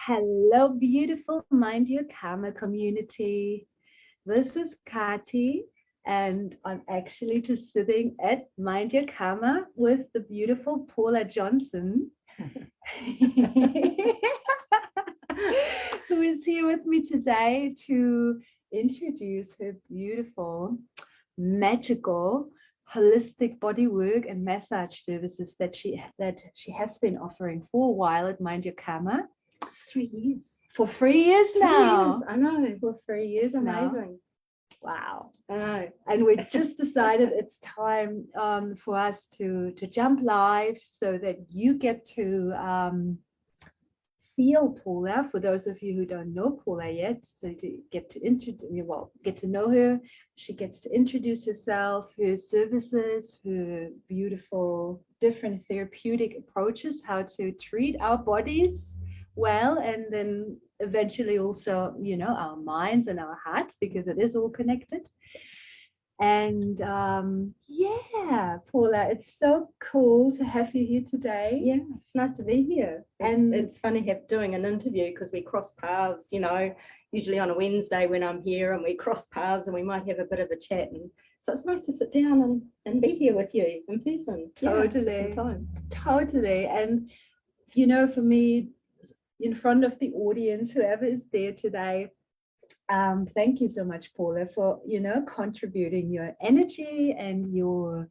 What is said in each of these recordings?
Hello, beautiful Mind Your Karma community. This is Kati, and I'm actually just sitting at Mind Your Karma with the beautiful Paula Johnson, who is here with me today to introduce her beautiful, magical, holistic body work and massage services that she has been offering for a while at Mind Your Karma. It's 3 years. For 3 years now. 3 years, I know. For 3 years It's now. amazing. Wow. I know. And we just decided it's time for us to jump live so that you get to feel Paula. For those of you who don't know Paula yet, so to get to know her. She gets to introduce herself, her services, her beautiful different therapeutic approaches, how to treat our bodies well, and then eventually also, our minds and our hearts, because it is all connected. And yeah, Paula, it's so cool to have you here today. Yeah, it's nice to be here. And it's funny doing an interview because we cross paths, usually on a Wednesday when I'm here, and we cross paths and we might have a bit of a chat. And so it's nice to sit down and be here with you in person. Totally. Yeah, some time. Totally. And, for me, in front of the audience, whoever is there today, thank you so much, Paula, for contributing your energy and your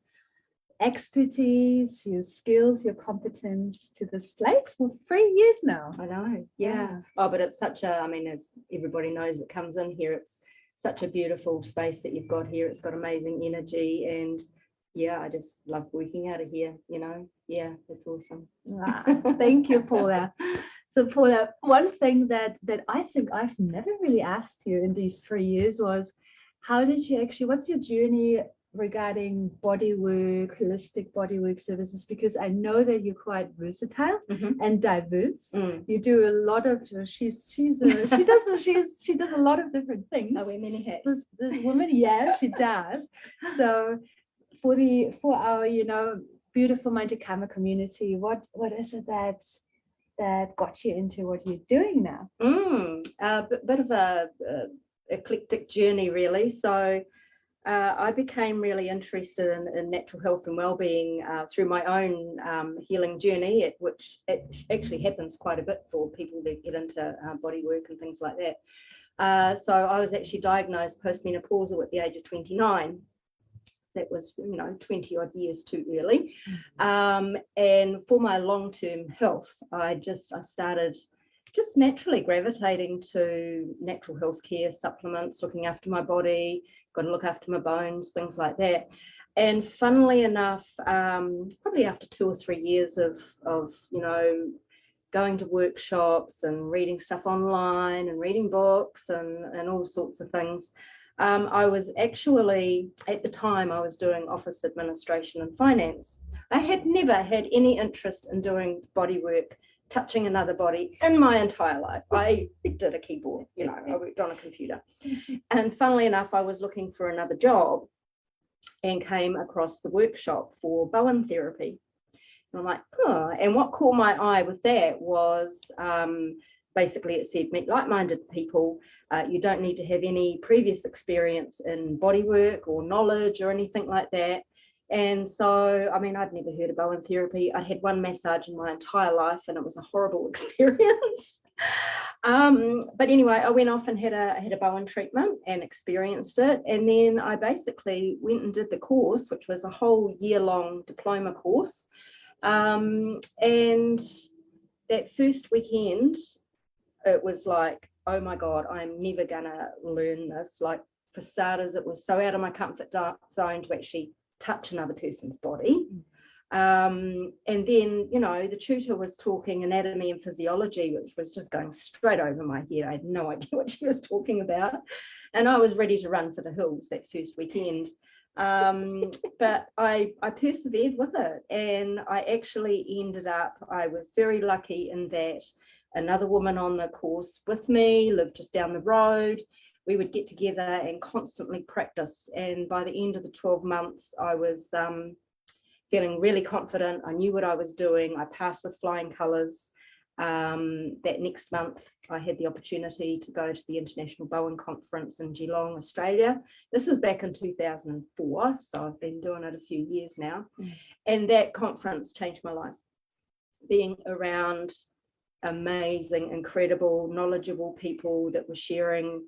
expertise, your skills, your competence to this place for 3 years now. I know. Yeah. Oh, but it's such a, as everybody knows that comes in here, it's such a beautiful space that you've got here. It's got amazing energy, and yeah, I just love working out of here. Yeah, it's awesome. Wow. Thank you, Paula. So Paula, one thing that I think I've never really asked you in these 3 years was, what's your journey regarding body work, holistic body work services? Because I know that you're quite versatile and diverse. You do a lot of, she does a lot of different things. I wear many hats. This woman, yeah, she does. So for our, beautiful Mind Your Karma community, what is it that got you into what you're doing now? A bit of a eclectic journey, really. So I became really interested in natural health and well-being through my own healing journey, which it actually happens quite a bit for people that get into body work and things like that. So I was actually diagnosed postmenopausal at the age of 29. That was 20 odd years too early, and for my long-term health, I started just naturally gravitating to natural health care, supplements, looking after my body, got to look after my bones, things like that. And funnily enough, probably after 2 or 3 years of going to workshops and reading stuff online and reading books and all sorts of things, I was actually, at the time, I was doing office administration and finance. I had never had any interest in doing body work, touching another body in my entire life. I did a keyboard, I worked on a computer. And funnily enough, I was looking for another job and came across the workshop for Bowen therapy. And I'm like, and what caught my eye with that was basically it said, meet like-minded people. You don't need to have any previous experience in body work or knowledge or anything like that. And so, I'd never heard of Bowen therapy. I'd had one massage in my entire life, and it was a horrible experience. But anyway, I went off and had a Bowen treatment and experienced it. And then I basically went and did the course, which was a whole year-long diploma course. And that first weekend, it was like, oh my God, I'm never gonna learn this. Like, for starters, it was so out of my comfort zone to actually touch another person's body. And then, the tutor was talking anatomy and physiology, which was just going straight over my head. I had no idea what she was talking about. And I was ready to run for the hills that first weekend. But I persevered with it, and I actually ended up, I was very lucky in that another woman on the course with me lived just down the road. We would get together and constantly practice, and by the end of the 12 months I was feeling really confident. I knew what I was doing. I passed with flying colours. That next month, I had the opportunity to go to the International Bowen Conference in Geelong, Australia. This was back in 2004, so I've been doing it a few years now. And that conference changed my life. Being around amazing, incredible, knowledgeable people that were sharing,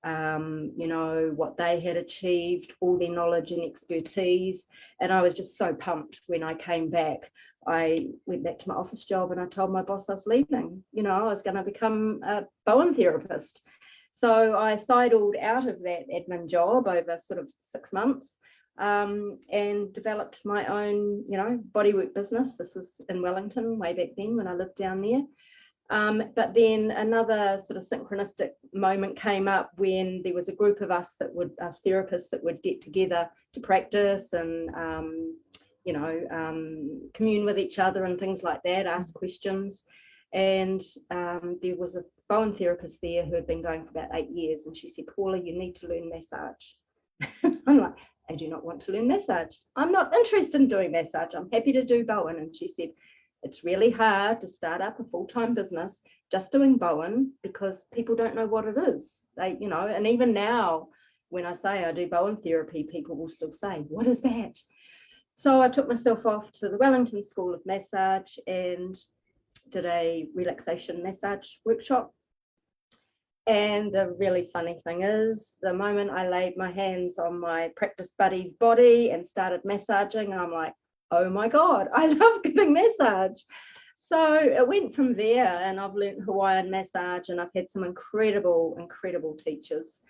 you know, what they had achieved, all their knowledge and expertise. And I was just so pumped when I came back. I went back to my office job and I told my boss I was leaving. You know, I was going to become a Bowen therapist. So I sidled out of that admin job over sort of 6 months, and developed my own, you know, bodywork business. This was in Wellington way back then when I lived down there. But then another sort of synchronistic moment came up when there was a group of us therapists that would get together to practice and, you know, commune with each other and things like that, ask questions. And there was a Bowen therapist there who had been going for about 8 years. And she said, Paula, you need to learn massage. I'm like, I do not want to learn massage. I'm not interested in doing massage. I'm happy to do Bowen. And she said, it's really hard to start up a full-time business just doing Bowen because people don't know what it is. They, you know, and even now, when I say I do Bowen therapy, people will still say, what is that? So I took myself off to the Wellington School of Massage and did a relaxation massage workshop. And the really funny thing is, the moment I laid my hands on my practice buddy's body and started massaging, I'm like, oh my God, I love giving massage. So it went from there, and I've learned Hawaiian massage, and I've had some incredible, incredible teachers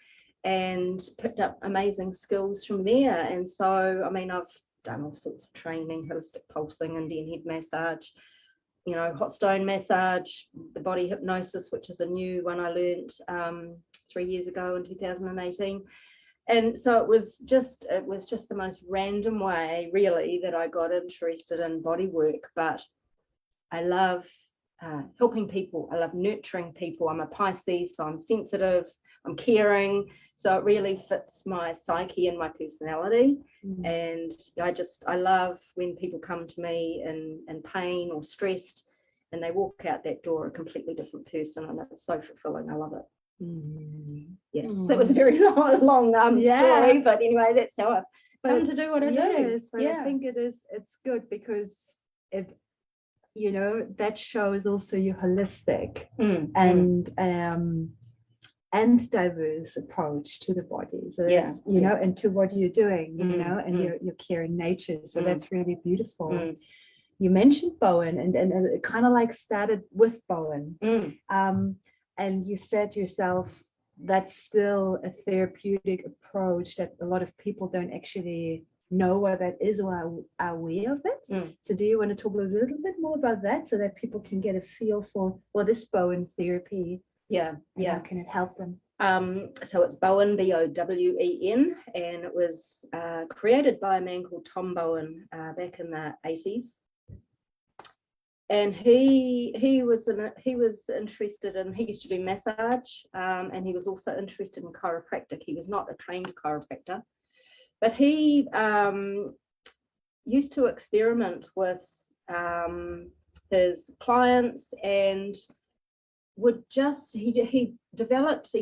and picked up amazing skills from there. And so, I mean, I've done all sorts of training, holistic pulsing, Indian head massage, you know, hot stone massage, the body hypnosis, which is a new one I learned 3 years ago in 2018. And so it was just the most random way, really, that I got interested in body work. But I love helping people. I love nurturing people. I'm a Pisces, so I'm sensitive, I'm caring. So it really fits my psyche and my personality. And I love when people come to me in pain or stressed, and they walk out that door a completely different person, and it's so fulfilling. I love it. Yeah. So it was a very long story, but anyway, that's how I've come to do what I do. Yes, but I think it's good because it, you know, that shows also your holistic and diverse approach to the body. So that's, you know, and to what you're doing, you know, and your caring nature. So that's really beautiful. You mentioned Bowen, and it kind of like started with Bowen. And you said yourself that's still a therapeutic approach that a lot of people don't actually know what that is or are aware of it. So do you want to talk a little bit more about that so that people can get a feel for this Bowen therapy? How can it help them? So it's Bowen, Bowen, and it was created by a man called Tom Bowen back in the 80s. And he was interested in, he used to do massage, and he was also interested in chiropractic. He was not a trained chiropractor, but he used to experiment with his clients and he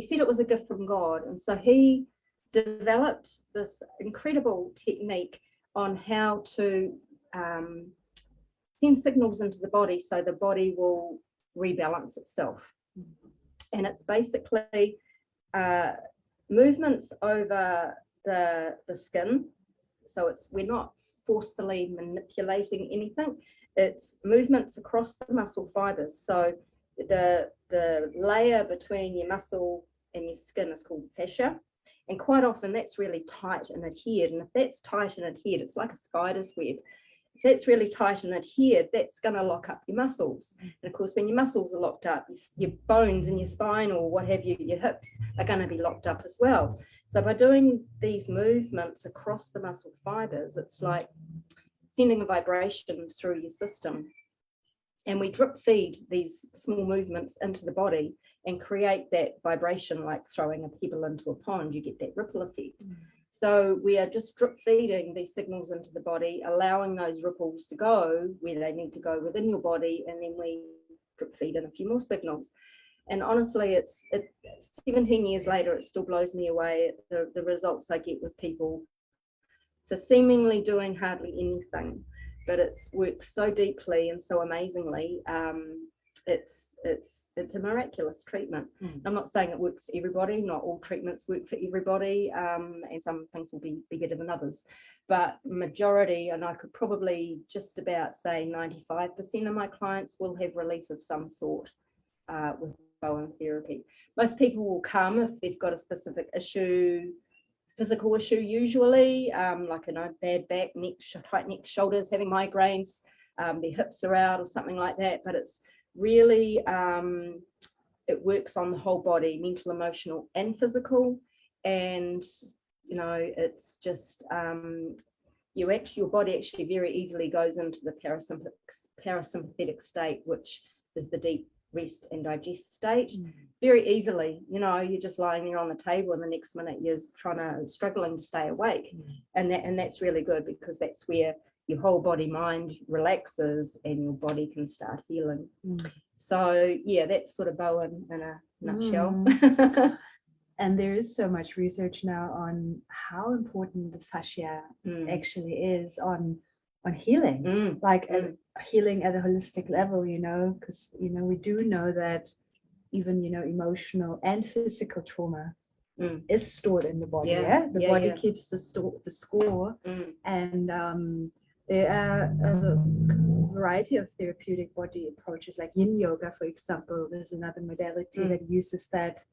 said it was a gift from God. And so he developed this incredible technique on how to send signals into the body so the body will rebalance itself. And it's basically movements over the skin. So we're not forcefully manipulating anything. It's movements across the muscle fibers. So the layer between your muscle and your skin is called fascia. And quite often that's really tight and adhered. And if that's tight and adhered, it's like a spider's web. If that's really tight and adhered, that's going to lock up your muscles. And of course, when your muscles are locked up, your bones and your spine or what have you, your hips are going to be locked up as well. So by doing these movements across the muscle fibers, it's like sending a vibration through your system. And we drip feed these small movements into the body and create that vibration, like throwing a pebble into a pond, you get that ripple effect. So we are just drip feeding these signals into the body, allowing those ripples to go where they need to go within your body, and then we feed in a few more signals. And honestly, it's 17 years later, it still blows me away the results I get with people for seemingly doing hardly anything, but it's works so deeply and so amazingly. It's a miraculous treatment. I'm not saying it works for everybody. Not all treatments work for everybody, and some things will be better than others. But majority, and I could probably just about say 95% of my clients will have relief of some sort with Bowen therapy. Most people will come if they've got a specific issue, physical issue usually, like bad back, tight neck, shoulders, having migraines, their hips are out or something like that. But it's really, it works on the whole body, mental, emotional and physical. And, you know, it's just, your body actually very easily goes into the parasympathetic state, which is the deep rest and digest state, very easily. You know, you're just lying there on the table and the next minute you're struggling to stay awake. And that's really good, because that's where your whole body mind relaxes and your body can start healing. So yeah, that's sort of Bowen in a nutshell. And there is so much research now on how important the fascia actually is on healing, healing at a holistic level, you know, because, you know, we do know that even, you know, emotional and physical trauma is stored in the body. The body keeps the score. And there are a variety of therapeutic body approaches, like yin yoga, for example. There's another modality that uses that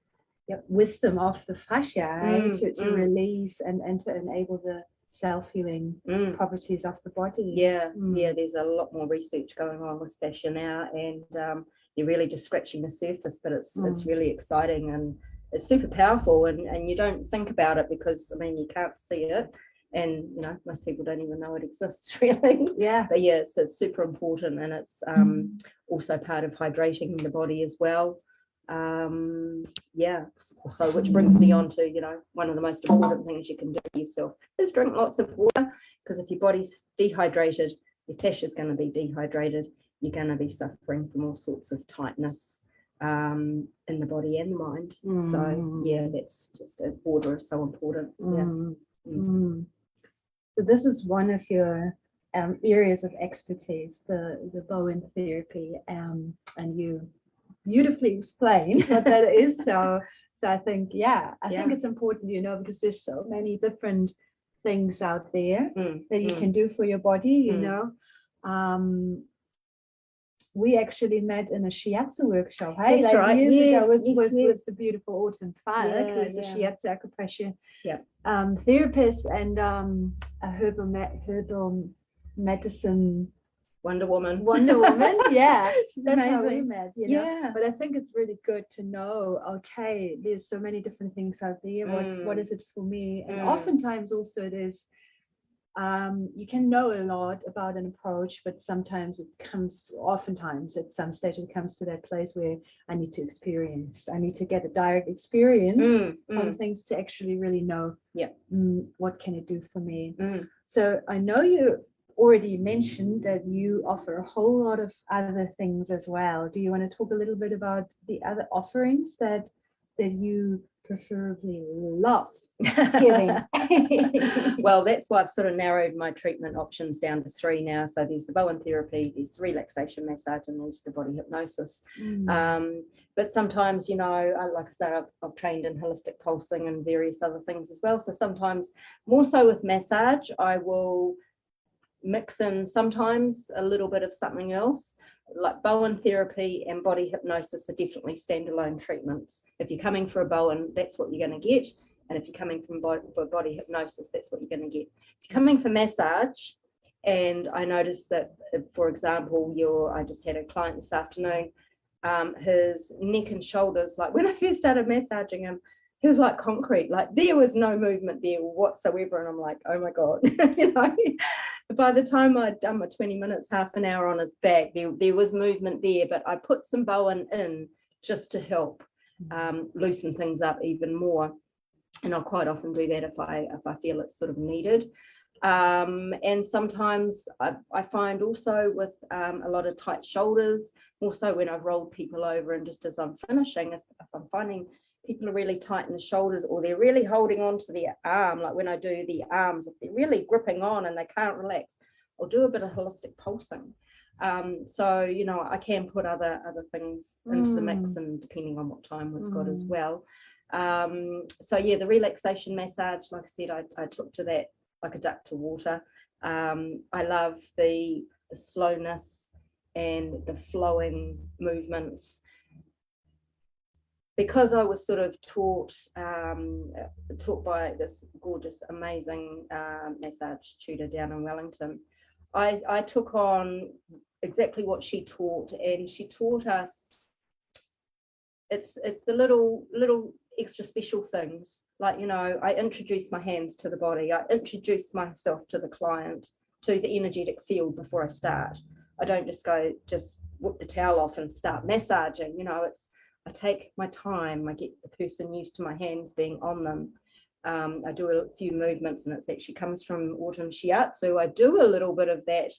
wisdom of the fascia to release and to enable the self-healing properties of the body. There's a lot more research going on with fascia now, and you're really just scratching the surface, but it's really exciting and it's super powerful, and you don't think about it because, I mean, you can't see it, and, you know, most people don't even know it exists, really. But yeah, it's super important, and it's also part of hydrating the body as well. So which brings me on to, you know, one of the most important things you can do for yourself is drink lots of water, because if your body's dehydrated, your fascia is going to be dehydrated. You're going to be suffering from all sorts of tightness in the body and the mind. So yeah, that's just, water is so important. So this is one of your areas of expertise, the Bowen therapy, and you beautifully explained what that is. So I think, I think it's important, you know, because there's so many different things out there that you can do for your body, you know. We actually met in a shiatsu workshop, hey, That's like right. years ago with the beautiful Autumn Falk, who's a shiatsu acupressure Yeah. therapist and a herbal medicine Wonder Woman. Yeah. She's That's amazing. how we met, you know. Yeah. But I think it's really good to know, okay, there's so many different things out there. What is it for me? And oftentimes also there's you can know a lot about an approach, but oftentimes at some stage it comes to that place where I need to get a direct experience on things to actually really know what can it do for me. So I know you already mentioned that you offer a whole lot of other things as well. Do you want to talk a little bit about the other offerings that you preferably love giving? Well, that's why I've sort of narrowed my treatment options down to 3 now. So there's the Bowen therapy, there's relaxation massage, and there's the body hypnosis. But sometimes, you know, like I said, I've trained in holistic pulsing and various other things as well. So sometimes, more so with massage, I will mix in sometimes a little bit of something else. Like Bowen therapy and body hypnosis are definitely standalone treatments. If you're coming for a Bowen, that's what you're going to get. And if you're coming for body hypnosis, that's what you're going to get. If you're coming for massage, and I noticed that, for example, I just had a client this afternoon, his neck and shoulders, like when I first started massaging him, he was like concrete, like there was no movement there whatsoever. And I'm like, oh my God, you know, by the time I'd done my 20 minutes, half an hour on his back, there was movement there, but I put some Bowen in just to help loosen things up even more. And I'll quite often do that if I feel it's sort of needed. And sometimes I find also with a lot of tight shoulders, also when I've rolled people over and just as I'm finishing, if I'm finding people are really tight in the shoulders or they're really holding on to their arm, like when I do the arms, if they're really gripping on and they can't relax, I'll do a bit of holistic pulsing. So, you know, I can put other things into the mix, and depending on what time we've got as well. So yeah, the relaxation massage, like I said, I took to that like a duck to water. I love the slowness and the flowing movements, because I was sort of taught by this gorgeous, amazing massage tutor down in Wellington. I took on exactly what she taught, and she taught us it's the little extra special things, like, you know, I introduce my hands to the body, I introduce myself to the client, to the energetic field before I start. I don't just go whip the towel off and start massaging, you know. I take my time, I get the person used to my hands being on them. I do a few movements, and it actually comes from autumn shiatsu. I do a little bit of that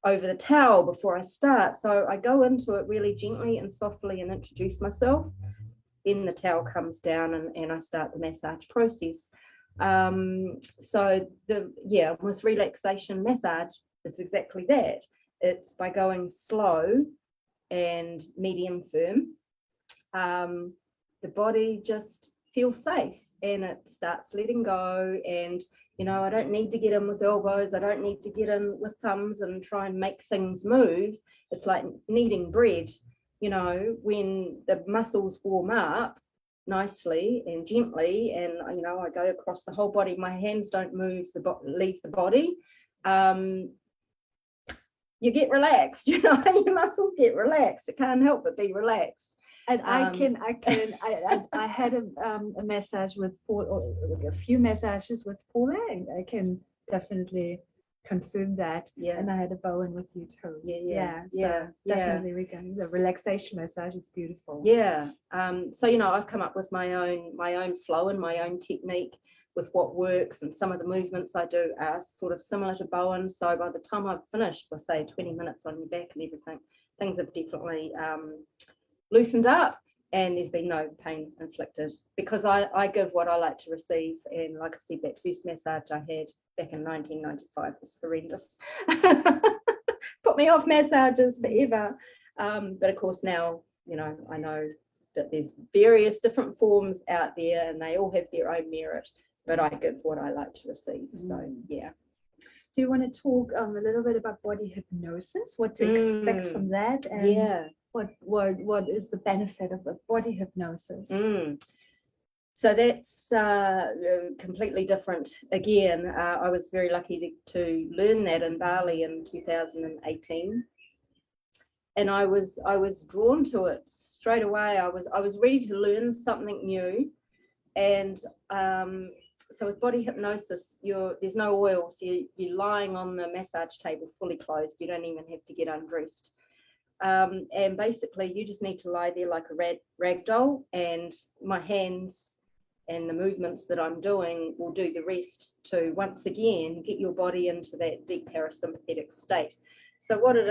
over the towel before I start. So I go into it really gently and softly and introduce myself. Then the towel comes down and I start the massage process. So with relaxation massage, it's exactly that. It's by going slow and medium firm. The body just feels safe and it starts letting go, and you know, I don't need to get in with elbows, I don't need to get in with thumbs and try and make things move. It's like kneading bread, you know, when the muscles warm up nicely and gently, and you know, I go across the whole body, my hands don't leave the body, you get relaxed, you know, your muscles get relaxed, it can't help but be relaxed. And I had a massage with Paul, or a few massages with Paula, and I can definitely confirm that. Yeah. And I had a Bowen with you too. Yeah. So definitely we can. The relaxation massage is beautiful. Yeah. So, you know, I've come up with my own flow and my own technique with what works, and some of the movements I do are sort of similar to Bowen. So by the time I've finished with, say, 20 minutes on your back and everything, things have definitely loosened up, and there's been no pain inflicted, because I give what I like to receive. And like I said, that first massage I had back in 1995 was horrendous. Put me off massages forever. But of course now, you know, I know that there's various different forms out there and they all have their own merit, but I give what I like to receive. So yeah. Do you want to talk a little bit about body hypnosis, what to expect from that, and what is the benefit of a body hypnosis? So that's completely different. Again, I was very lucky to learn that in Bali in 2018, and I was drawn to it straight away. I was ready to learn something new, and so with body hypnosis, there's no oil, so you're lying on the massage table fully clothed. You don't even have to get undressed. And basically you just need to lie there like a rag doll, and my hands and the movements that I'm doing will do the rest to once again get your body into that deep parasympathetic state. So what it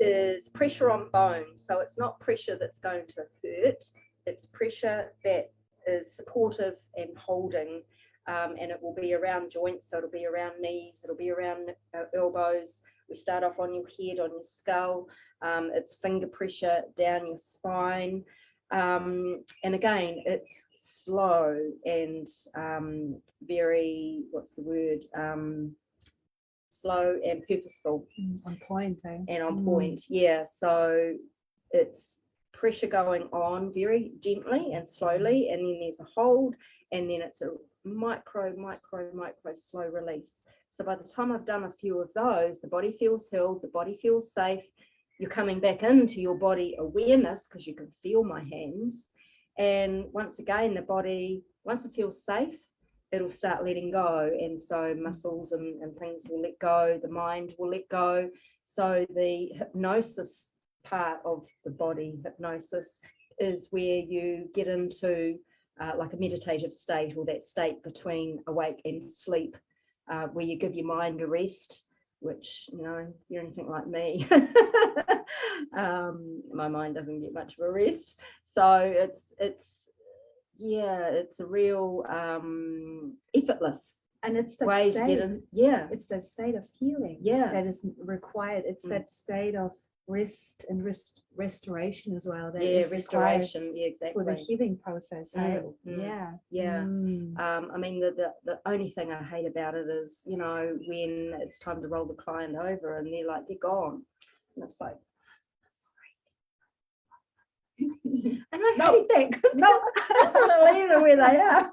is pressure on bone. So it's not pressure that's going to hurt, it's pressure that is supportive and holding, and it will be around joints, so it'll be around knees, it'll be around elbows. We start off on your head, on your skull. It's finger pressure down your spine, and again, it's slow and very, what's the word, slow and purposeful. On point, eh? And on point, yeah. So it's pressure going on very gently and slowly, and then there's a hold, and then it's a micro slow release. So by the time I've done a few of those, the body feels held, the body feels safe. You're coming back into your body awareness because you can feel my hands. And once again, the body, once it feels safe, it'll start letting go. And so muscles and things will let go, the mind will let go. So the hypnosis part of the body hypnosis is where you get into like a meditative state, or that state between awake and sleep, where you give your mind a rest, which, you know, if you're anything like me, my mind doesn't get much of a rest. So it's a real effortless and it's the way state, to get in. Yeah, it's that state of healing yeah, that is required. It's that state of rest and restoration as well that yeah, is restoration. Yeah, exactly. for the healing process. Right? Yeah. Mm. I mean, the only thing I hate about it is, you know, when it's time to roll the client over and they're like, they're gone, and it's like, and I hate that, because no, I sort of leave them where they are.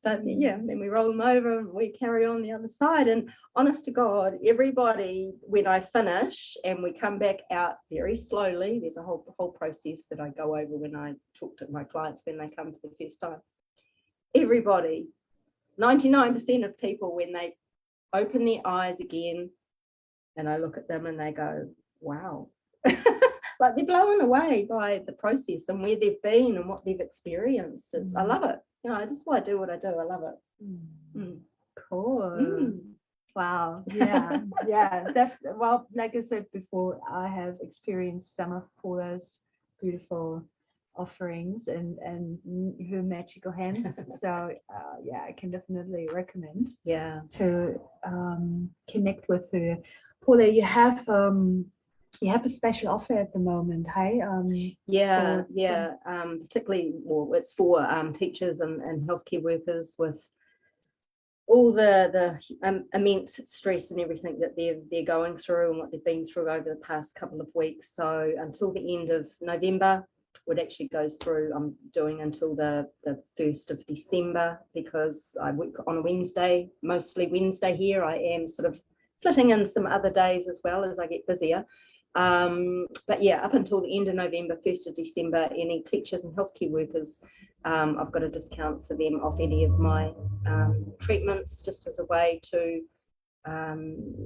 But yeah, then we roll them over and we carry on the other side. And honest to God, everybody, when I finish and we come back out very slowly, there's a whole process that I go over when I talk to my clients when they come for the first time. Everybody, 99% of people, when they open their eyes again and I look at them and they go, wow. Like they're blown away by the process and where they've been and what they've experienced. I love it. You know, that's why I do what I do. I love it. Cool. Wow. Yeah. Yeah. Definitely. Well, like I said before, I have experienced some of Paula's beautiful offerings and her magical hands. So yeah, I can definitely recommend. Yeah. To connect with her. Paula, you have a special offer at the moment, hey? Particularly, well, it's for teachers and healthcare workers with all the immense stress and everything that they're going through and what they've been through over the past couple of weeks. So until the end of November, it actually goes through, I'm doing until the 1st of December, because I work on a Wednesday, mostly Wednesday here. I am sort of flitting in some other days as well as I get busier. But yeah, up until the end of November, 1st of December, any teachers and healthcare workers, I've got a discount for them off any of my treatments, just as a way to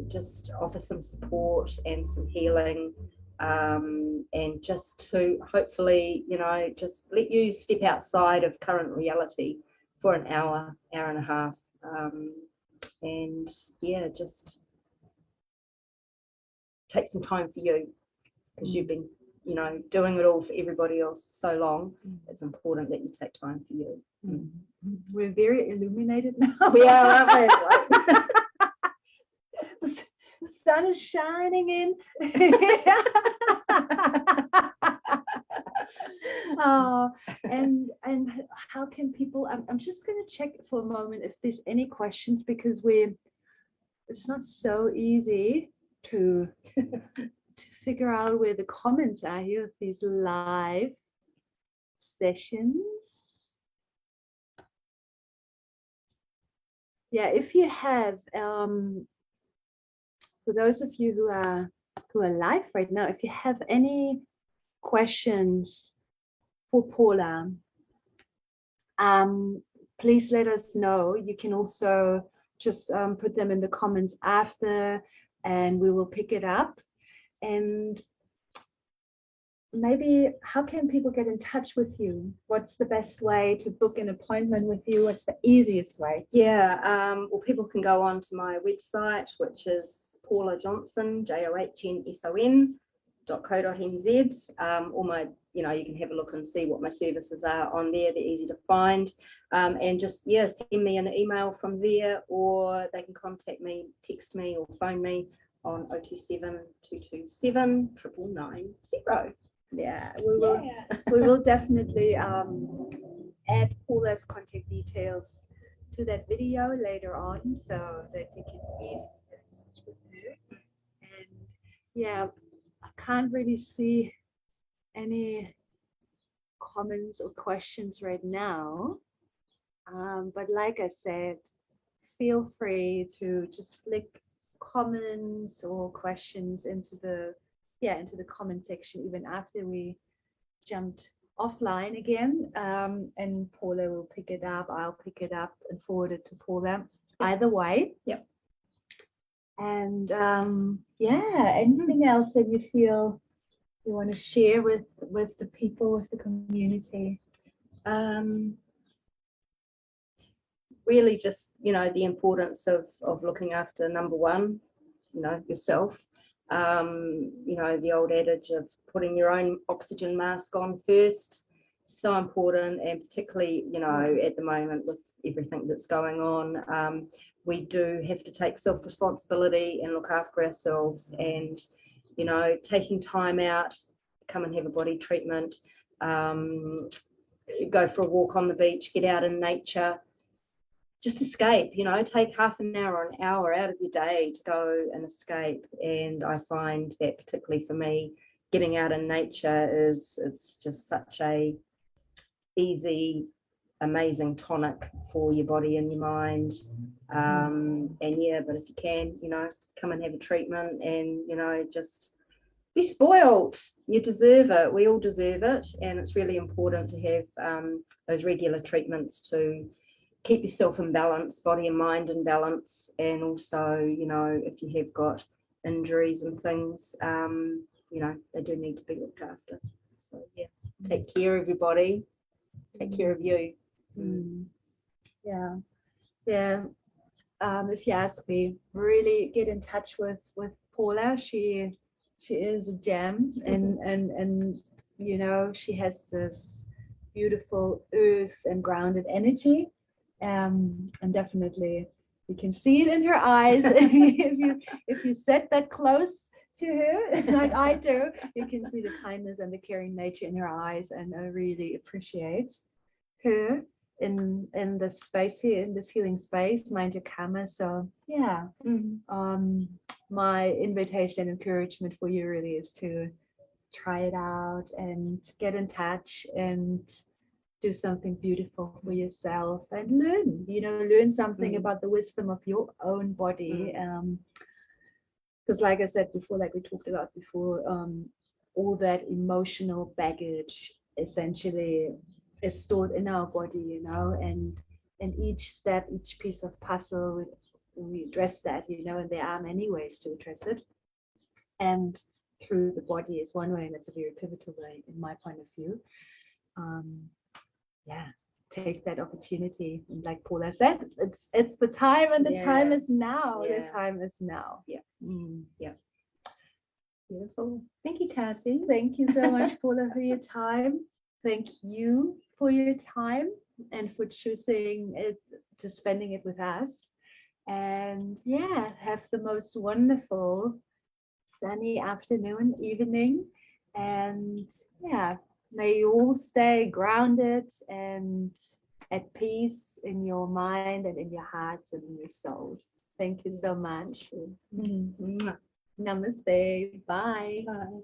just offer some support and some healing, and just to hopefully, you know, just let you step outside of current reality for an hour and a half, and yeah, just take some time for you, because you've been, you know, doing it all for everybody else so long. It's important that you take time for you. We're very illuminated now. We are, aren't we? The sun is shining in. And how can people, I'm just going to check for a moment if there's any questions, because it's not so easy to figure out where the comments are here with these live sessions. Yeah, if you have, for those of you who are live right now, if you have any questions for Paula, please let us know. You can also just put them in the comments after, and we will pick it up. And maybe how can people get in touch with you? What's the best way to book an appointment with you? What's the easiest way? Yeah, well, people can go on to my website, which is Paula Johnson, JOHNSON.co.nz. Or my, you know, you can have a look and see what my services are on there. They're easy to find, and just send me an email from there, or they can contact me, text me, or phone me on 027 227 99990. Yeah, we will definitely add Paula's contact details to that video later on, so that you can easily get in touch with her. And yeah, I can't really see any comments or questions right now, but like I said, feel free to just flick comments or questions into the comment section even after we jumped offline again, and Paula will pick it up. I'll pick it up and forward it to Paula. Either way. Yep. And anything else that you feel you want to share with the people, with the community? Really just, the importance of looking after, number one, yourself. The old adage of putting your own oxygen mask on first, so important, and particularly, at the moment with everything that's going on, we do have to take self-responsibility and look after ourselves, and, taking time out, come and have a body treatment, go for a walk on the beach, get out in nature, just escape, take half an hour or an hour out of your day to go and escape. And I find that particularly for me, getting out in nature it's just such a easy, amazing tonic for your body and your mind. And yeah, but if you can, come and have a treatment and, just be spoiled. You deserve it. We all deserve it. And it's really important to have those regular treatments to keep yourself in balance, body and mind in balance. And also, if you have got injuries and things, they do need to be looked after. So yeah, take care of your body, take care of you. Yeah. If you ask me, really get in touch with Paula. She is a gem, and she has this beautiful earth and grounded energy. And definitely you can see it in her eyes. if you sit that close to her like I do, you can see the kindness and the caring nature in her eyes, and I really appreciate her in this space here, in this healing space, mind your karma. So yeah, my invitation and encouragement for you really is to try it out and get in touch and do something beautiful for yourself and learn something about the wisdom of your own body. Because like I said before, like we talked about before, all that emotional baggage essentially is stored in our body, and each step, each piece of puzzle, we address that, and there are many ways to address it. And through the body is one way, and it's a very pivotal way in my point of view. Take that opportunity, and like Paula said, it's the time, and the time is now. The time is now. Beautiful. Thank you, Tati. Thank you so much, Paula, for your time. Thank you for your time and for choosing it, to spending it with us. And have the most wonderful sunny afternoon, evening, and may you all stay grounded and at peace in your mind and in your hearts and in your souls. Thank you so much. Namaste. Bye. Bye.